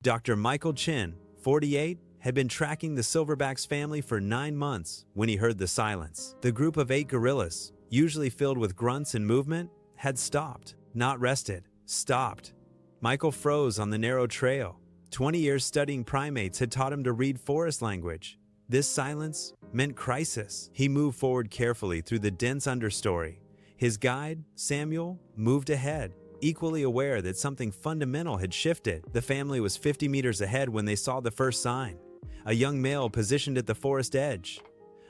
Dr. Michael Chen, 48, had been tracking the silverback's family for 9 months when he heard the silence. The group of 8 gorillas, usually filled with grunts and movement, had stopped. Not rested, stopped. Michael froze on the narrow trail. 20 years studying primates had taught him to read forest language. This silence meant crisis. He moved forward carefully through the dense understory. His guide, Samuel, moved ahead, equally aware that something fundamental had shifted. The family was 50 meters ahead when they saw the first sign. A young male positioned at the forest edge.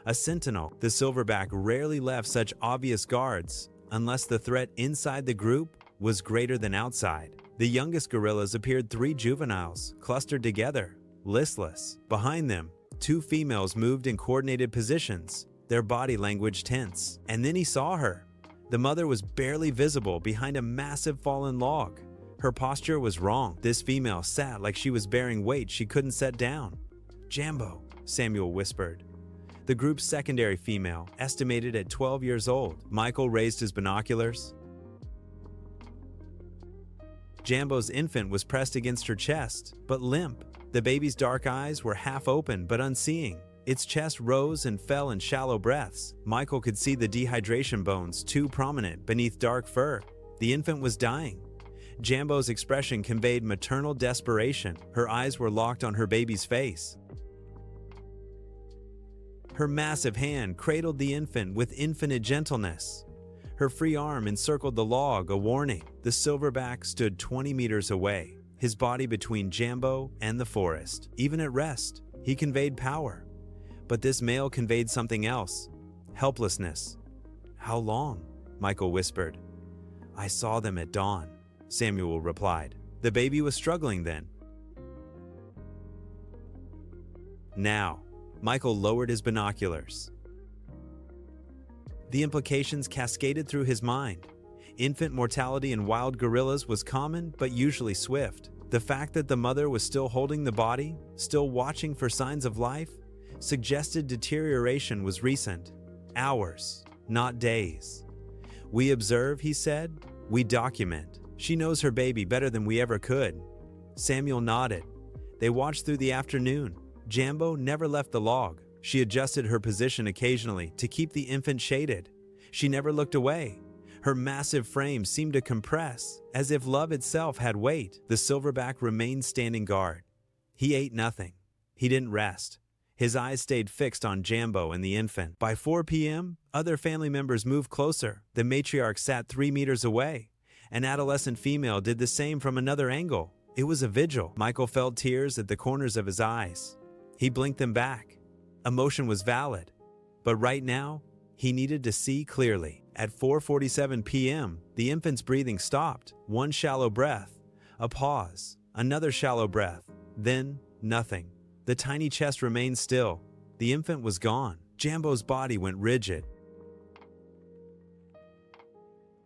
A sentinel. The silverback rarely left such obvious guards unless the threat inside the group was greater than outside. The youngest gorillas appeared 3 juveniles, clustered together, listless. Behind them, 2 females moved in coordinated positions, their body language tense. And then he saw her. The mother was barely visible behind a massive fallen log. Her posture was wrong. This female sat like she was bearing weight she couldn't set down. "Jambo," Samuel whispered. The group's secondary female, estimated at 12 years old. Michael raised his binoculars. Jambo's infant was pressed against her chest, but limp. The baby's dark eyes were half open but unseeing. Its chest rose and fell in shallow breaths. Michael could see the dehydration bones, too prominent beneath dark fur. The infant was dying. Jambo's expression conveyed maternal desperation. Her eyes were locked on her baby's face. Her massive hand cradled the infant with infinite gentleness. Her free arm encircled the log, a warning. The silverback stood 20 meters away, his body between Jambo and the forest. Even at rest, he conveyed power. But this male conveyed something else: helplessness. "How long?" Michael whispered. "I saw them at dawn," Samuel replied. The baby was struggling then. Now, Michael lowered his binoculars. The implications cascaded through his mind. Infant mortality in wild gorillas was common but usually swift. The fact that the mother was still holding the body, still watching for signs of life, suggested deterioration was recent. Hours, not days. "We observe," he said. "We document. She knows her baby better than we ever could." Samuel nodded. They watched through the afternoon. Jambo never left the log. She adjusted her position occasionally to keep the infant shaded. She never looked away. Her massive frame seemed to compress, as if love itself had weight. The silverback remained standing guard. He ate nothing. He didn't rest. His eyes stayed fixed on Jambo and the infant. By 4 p.m., other family members moved closer. The matriarch sat 3 meters away. An adolescent female did the same from another angle. It was a vigil. Michael felt tears at the corners of his eyes. He blinked them back. Emotion was valid, but right now, he needed to see clearly. At 4:47 p.m., the infant's breathing stopped. One shallow breath, a pause, another shallow breath, then nothing. The tiny chest remained still. The infant was gone. Jambo's body went rigid.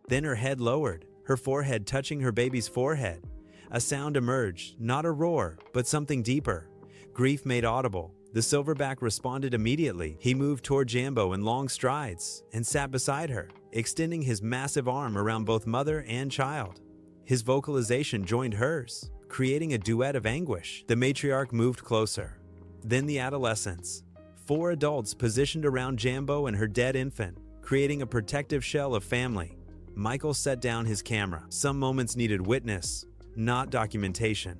Then her head lowered, her forehead touching her baby's forehead. A sound emerged, not a roar, but something deeper. Grief made audible. The silverback responded immediately. He moved toward Jambo in long strides and sat beside her, extending his massive arm around both mother and child. His vocalization joined hers, creating a duet of anguish. The matriarch moved closer. Then the adolescents. 4 adults positioned around Jambo and her dead infant, creating a protective shell of family. Michael set down his camera. Some moments needed witness, not documentation.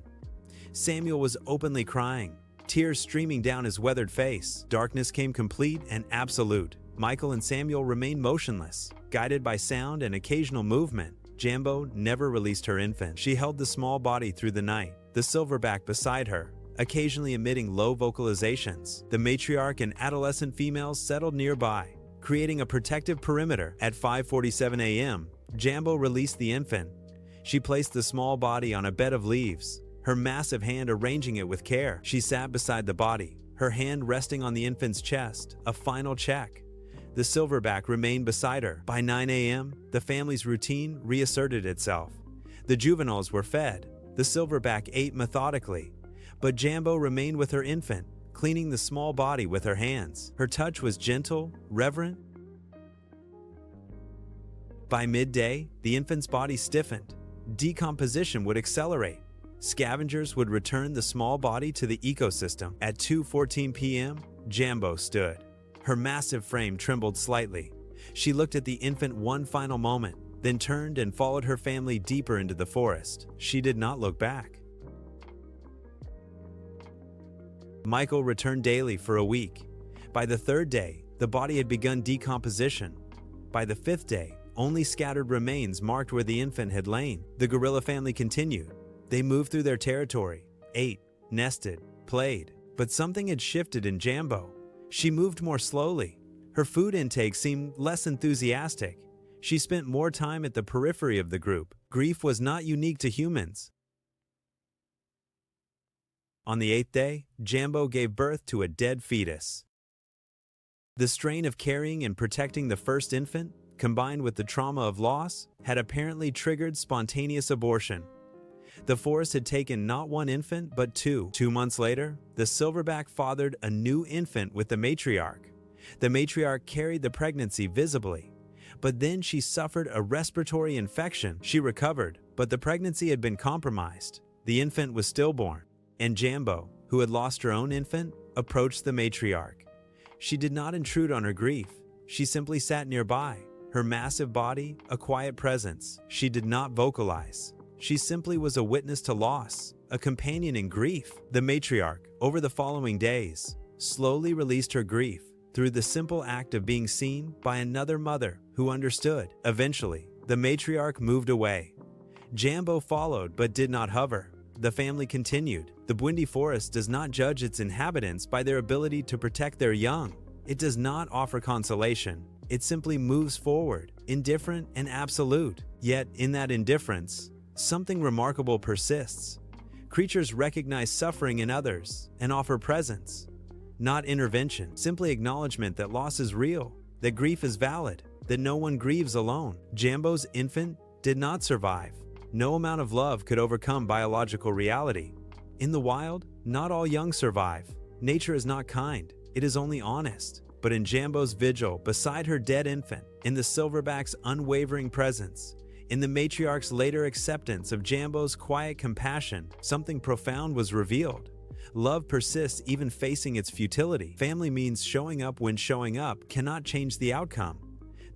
Samuel was openly crying, tears streaming down his weathered face. Darkness came complete and absolute. Michael and Samuel remained motionless, guided by sound and occasional movement. Jambo never released her infant. She held the small body through the night, the silverback beside her, occasionally emitting low vocalizations. The matriarch and adolescent females settled nearby, creating a protective perimeter. At 5:47 a.m., Jambo released the infant. She placed the small body on a bed of leaves, her massive hand arranging it with care. She sat beside the body, her hand resting on the infant's chest, a final check. The silverback remained beside her. By 9 a.m., the family's routine reasserted itself. The juveniles were fed. The silverback ate methodically. But Jambo remained with her infant, cleaning the small body with her hands. Her touch was gentle, reverent. By midday, the infant's body stiffened. Decomposition would accelerate. Scavengers would return the small body to the ecosystem. At 2:14 p.m., Jambo stood. Her massive frame trembled slightly. She looked at the infant one final moment, then turned and followed her family deeper into the forest. She did not look back. Michael returned daily for a week. By the third day, the body had begun decomposition. By the fifth day, only scattered remains marked where the infant had lain. The gorilla family continued. They moved through their territory, ate, nested, played. But something had shifted in Jambo. She moved more slowly. Her food intake seemed less enthusiastic. She spent more time at the periphery of the group. Grief was not unique to humans. On the 8th day, Jambo gave birth to a dead fetus. The strain of carrying and protecting the first infant, combined with the trauma of loss, had apparently triggered spontaneous abortion. The forest had taken not one infant, but two. 2 months later, the silverback fathered a new infant with the matriarch. The matriarch carried the pregnancy visibly. But then she suffered a respiratory infection. She recovered, but the pregnancy had been compromised. The infant was stillborn, and Jambo, who had lost her own infant, approached the matriarch. She did not intrude on her grief. She simply sat nearby, her massive body a quiet presence. She did not vocalize. She simply was a witness to loss, a companion in grief. The matriarch, over the following days, slowly released her grief through the simple act of being seen by another mother who understood. Eventually, the matriarch moved away. Jambo followed but did not hover. The family continued. The Bwindi forest does not judge its inhabitants by their ability to protect their young. It does not offer consolation. It simply moves forward, indifferent and absolute. Yet, in that indifference, something remarkable persists. Creatures recognize suffering in others and offer presence. Not intervention, simply acknowledgement that loss is real, that grief is valid, that no one grieves alone. Jambo's infant did not survive. No amount of love could overcome biological reality. In the wild, not all young survive. Nature is not kind, it is only honest. But in Jambo's vigil, beside her dead infant, in the silverback's unwavering presence, in the matriarch's later acceptance of Jambo's quiet compassion, something profound was revealed. Love persists even facing its futility. Family means showing up when showing up cannot change the outcome.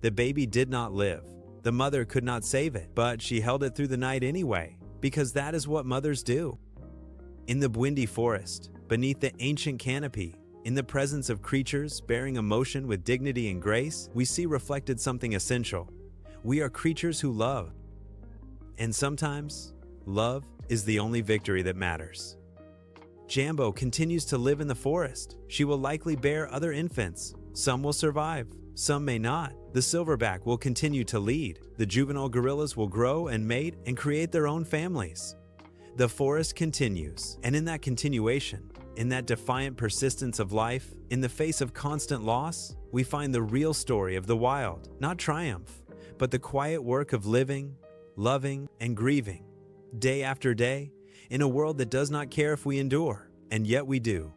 The baby did not live. The mother could not save it, but she held it through the night anyway, because that is what mothers do. In the Bwindi forest, beneath the ancient canopy, in the presence of creatures bearing emotion with dignity and grace, we see reflected something essential. We are creatures who love. And sometimes, love is the only victory that matters. Jambo continues to live in the forest. She will likely bear other infants. Some will survive, some may not. The silverback will continue to lead. The juvenile gorillas will grow and mate and create their own families. The forest continues, and in that continuation, in that defiant persistence of life, in the face of constant loss, we find the real story of the wild, not triumph, but the quiet work of living, loving, and grieving, day after day, in a world that does not care if we endure, and yet we do.